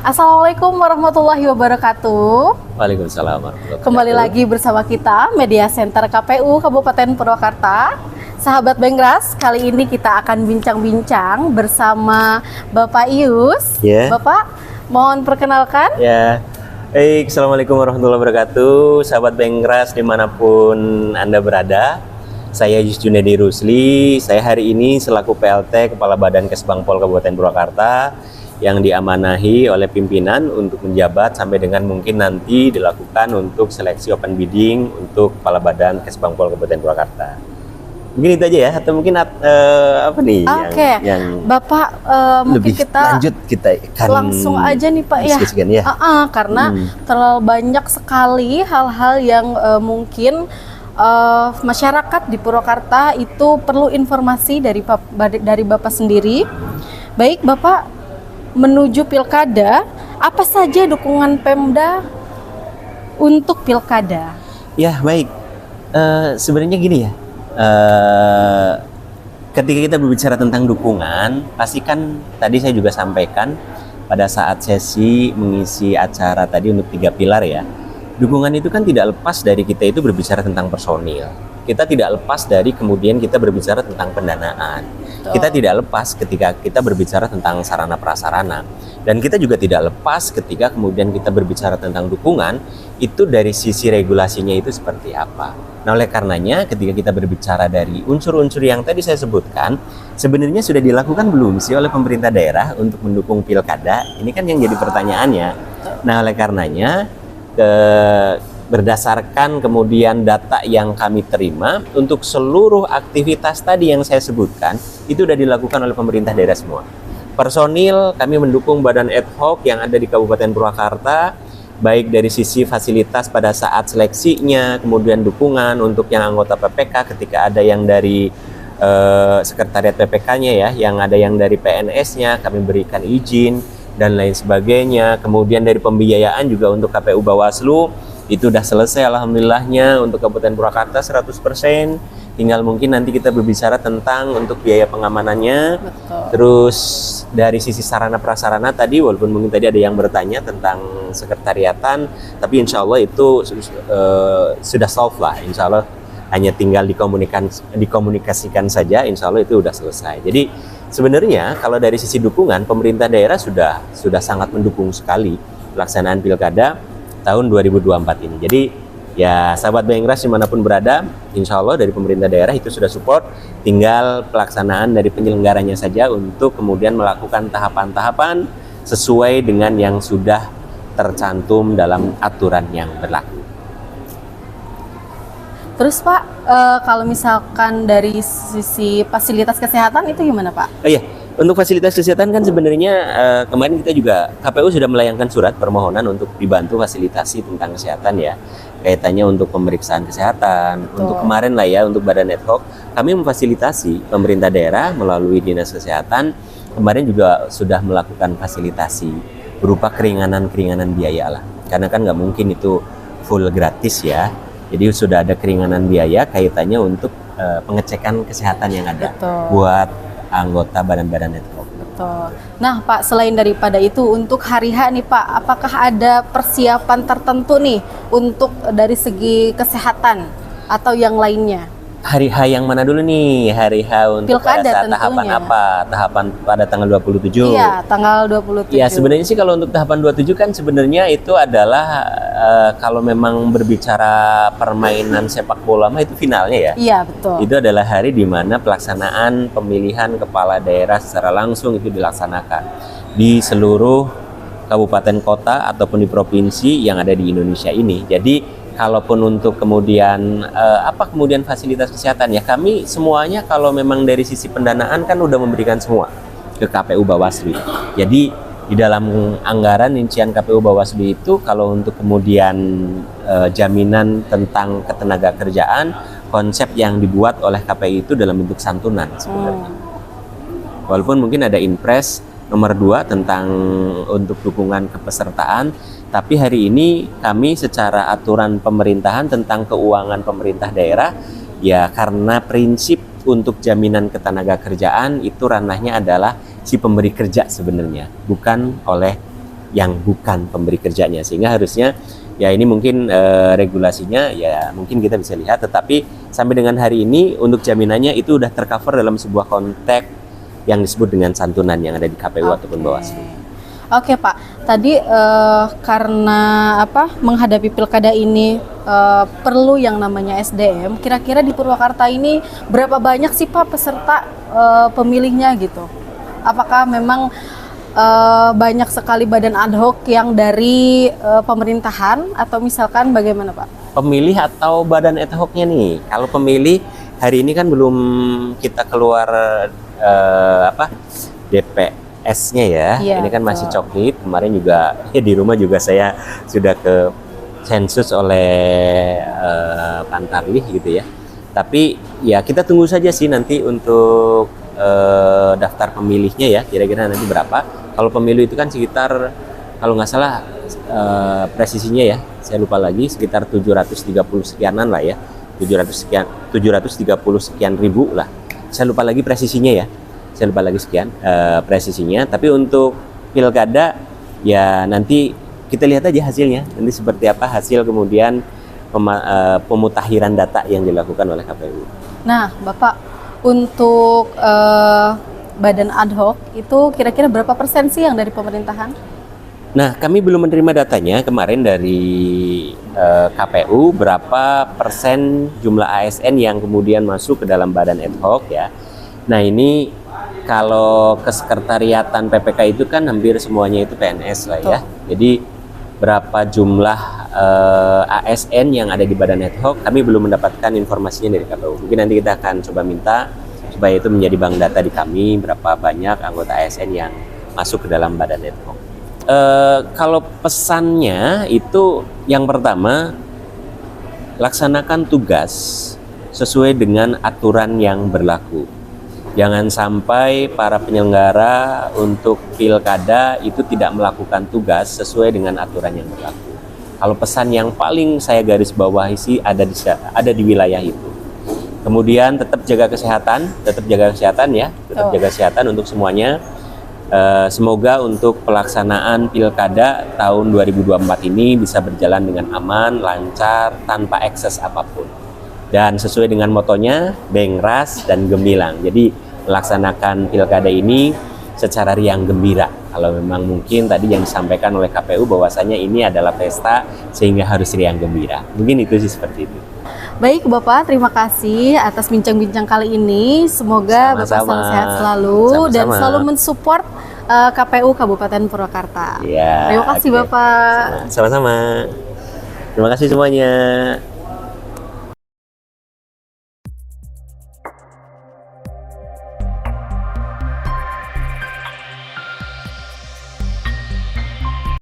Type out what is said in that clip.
Assalamualaikum warahmatullahi wabarakatuh. Waalaikumsalam warahmatullahi wabarakatuh. Kembali lagi bersama kita Media Center KPU Kabupaten Purwakarta. Sahabat Bengras, kali ini kita akan bincang-bincang bersama Bapak Ius. Ya. Bapak, mohon perkenalkan. Ya, baik. Assalamualaikum warahmatullahi wabarakatuh. Sahabat Bengras dimanapun Anda berada, saya Ius Junedi Rusli. Saya hari ini selaku PLT Kepala Badan Kesbangpol Kabupaten Purwakarta yang diamanahi oleh pimpinan untuk menjabat sampai dengan mungkin nanti dilakukan untuk seleksi open bidding untuk Kepala Badan Kesbangpol Kabupaten Purwakarta. Mungkin itu aja ya, atau mungkin apa nih yang Bapak mungkin lebih lanjut kita akan langsung aja nih Pak ya. Karena terlalu banyak sekali hal-hal yang mungkin masyarakat di Purwakarta itu perlu informasi dari Bapak sendiri. Baik Bapak, menuju pilkada, apa saja dukungan Pemda untuk pilkada? Ya baik, sebenarnya gini ya, ketika kita berbicara tentang dukungan, pasti kan tadi saya juga sampaikan pada saat sesi mengisi acara tadi untuk 3 pilar ya. Dukungan itu kan tidak lepas dari kita itu berbicara tentang personil. Kita tidak lepas dari kemudian kita berbicara tentang pendanaan. Kita tidak lepas ketika kita berbicara tentang sarana prasarana. Dan kita juga tidak lepas ketika kemudian kita berbicara tentang dukungan, itu dari sisi regulasinya itu seperti apa. Nah oleh karenanya ketika kita berbicara dari unsur-unsur yang tadi saya sebutkan, sebenarnya sudah dilakukan belum sih oleh pemerintah daerah untuk mendukung pilkada? Ini kan yang jadi pertanyaannya. Nah oleh karenanya berdasarkan kemudian data yang kami terima untuk seluruh aktivitas tadi yang saya sebutkan itu sudah dilakukan oleh pemerintah daerah semua. Personil kami mendukung badan ad hoc yang ada di Kabupaten Purwakarta, baik dari sisi fasilitas pada saat seleksinya, kemudian dukungan untuk yang anggota PPK ketika ada yang dari sekretariat PPK-nya ya, yang ada yang dari PNS-nya kami berikan izin dan lain sebagainya. Kemudian dari pembiayaan juga untuk KPU Bawaslu itu udah selesai alhamdulillahnya untuk Kabupaten Purwakarta 100%. Tinggal mungkin nanti kita berbicara tentang untuk biaya pengamanannya. Betul. Terus dari sisi sarana prasarana tadi, walaupun mungkin tadi ada yang bertanya tentang sekretariatan, tapi insya Allah itu sudah solve lah. Insya Allah hanya tinggal dikomunikasikan saja, insya Allah itu udah selesai. Jadi sebenarnya kalau dari sisi dukungan, pemerintah daerah sudah sangat mendukung sekali pelaksanaan pilkada tahun 2024 ini. Jadi ya sahabat Bengras dimanapun berada, insya Allah dari pemerintah daerah itu sudah support, tinggal pelaksanaan dari penyelenggaranya saja untuk kemudian melakukan tahapan-tahapan sesuai dengan yang sudah tercantum dalam aturan yang berlaku. Terus Pak, kalau misalkan dari sisi fasilitas kesehatan itu gimana Pak? Oh iya, untuk fasilitas kesehatan kan sebenarnya kemarin kita juga KPU sudah melayangkan surat permohonan untuk dibantu fasilitasi tentang kesehatan ya, kaitannya untuk pemeriksaan kesehatan. Untuk kemarin lah ya, untuk badan ad hoc kami memfasilitasi pemerintah daerah melalui dinas kesehatan kemarin juga sudah melakukan fasilitasi berupa keringanan biaya lah, karena kan nggak mungkin itu full gratis ya. Jadi sudah ada keringanan biaya kaitannya untuk pengecekan kesehatan yang ada. Buat anggota badan-badan ad hoc. Betul. Nah Pak, selain daripada itu untuk hari H nih Pak, apakah ada persiapan tertentu nih untuk dari segi kesehatan atau yang lainnya? Hari H yang mana dulu nih? Hari H untuk pilkada pada saat tahapan apa? Tahapan pada tanggal 27? Iya, tanggal 27. Ya sebenarnya sih kalau untuk tahapan 27 kan sebenarnya itu adalah kalau memang berbicara permainan sepak bola mah itu finalnya ya. Iya betul. Itu adalah hari di mana pelaksanaan pemilihan kepala daerah secara langsung itu dilaksanakan di seluruh kabupaten kota ataupun di provinsi yang ada di Indonesia ini. Jadi kalaupun untuk kemudian apa kemudian fasilitas kesehatan ya, kami semuanya kalau memang dari sisi pendanaan kan udah memberikan semua ke KPU Bawaslu. Jadi di dalam anggaran rincian KPU Bawaslu itu kalau untuk kemudian jaminan tentang ketenaga kerjaan, konsep yang dibuat oleh KPI itu dalam bentuk santunan sebenarnya. Walaupun mungkin ada Inpres nomor 2 tentang untuk dukungan kepesertaan, tapi hari ini kami secara aturan pemerintahan tentang keuangan pemerintah daerah ya, karena prinsip untuk jaminan ketenaga kerjaan itu ranahnya adalah si pemberi kerja sebenarnya, bukan oleh yang bukan pemberi kerjanya, sehingga harusnya ya ini mungkin regulasinya ya mungkin kita bisa lihat, tetapi sampai dengan hari ini untuk jaminannya itu udah tercover dalam sebuah konteks yang disebut dengan santunan yang ada di KPU ataupun Bawaslu. Oke Pak, tadi karena menghadapi pilkada ini perlu yang namanya SDM. Kira-kira di Purwakarta ini berapa banyak sih Pak peserta pemilihnya gitu? Apakah memang banyak sekali badan ad hoc yang dari pemerintahan atau misalkan bagaimana Pak? Pemilih atau badan ad hocnya nih? Kalau pemilih hari ini kan belum kita keluar DPS-nya ya. Iya, ini kan masih coklit. Kemarin juga ya di rumah juga saya sudah ke sensus oleh Pantarlih gitu ya. Tapi ya kita tunggu saja sih nanti untuk daftar pemilihnya ya, kira-kira nanti berapa. Kalau pemilu itu kan sekitar, kalau nggak salah presisinya ya, saya lupa lagi, sekitar 730 sekianan lah ya, 730 sekian ribu lah. Saya lupa lagi presisinya ya, saya lupa lagi sekian presisinya. Tapi untuk pilkada ya nanti kita lihat aja hasilnya, nanti seperti apa hasil kemudian pemutakhiran data yang dilakukan oleh KPU. Nah Bapak, untuk badan ad hoc itu kira-kira berapa persen sih yang dari pemerintahan? Nah, kami belum menerima datanya kemarin dari KPU berapa persen jumlah ASN yang kemudian masuk ke dalam badan ad hoc ya. Nah, ini kalau kesekretariatan PPK itu kan hampir semuanya itu PNS lah ya. Jadi berapa jumlah ASN yang ada di badan ad hoc, kami belum mendapatkan informasinya dari KPU. Mungkin nanti kita akan coba minta supaya itu menjadi bank data di kami, berapa banyak anggota ASN yang masuk ke dalam badan ad hoc. Kalau pesannya itu yang pertama, laksanakan tugas sesuai dengan aturan yang berlaku. Jangan sampai para penyelenggara untuk pilkada itu tidak melakukan tugas sesuai dengan aturan yang berlaku. Kalau pesan yang paling saya garis bawahi sih ada di wilayah itu. Kemudian tetap jaga kesehatan ya, tetap jaga kesehatan untuk semuanya. Semoga untuk pelaksanaan pilkada tahun 2024 ini bisa berjalan dengan aman, lancar, tanpa ekses apapun. Dan sesuai dengan motonya, Bengras dan Gemilang. Jadi melaksanakan pilkada ini secara riang gembira. Kalau memang mungkin tadi yang disampaikan oleh KPU bahwasanya ini adalah pesta sehingga harus riang gembira. Mungkin itu sih seperti itu. Baik Bapak, terima kasih atas bincang-bincang kali ini. Semoga Bapak selalu sehat selalu dan selalu mensupport KPU Kabupaten Purwakarta. Ya, terima kasih Bapak. Sama-sama. Terima kasih semuanya.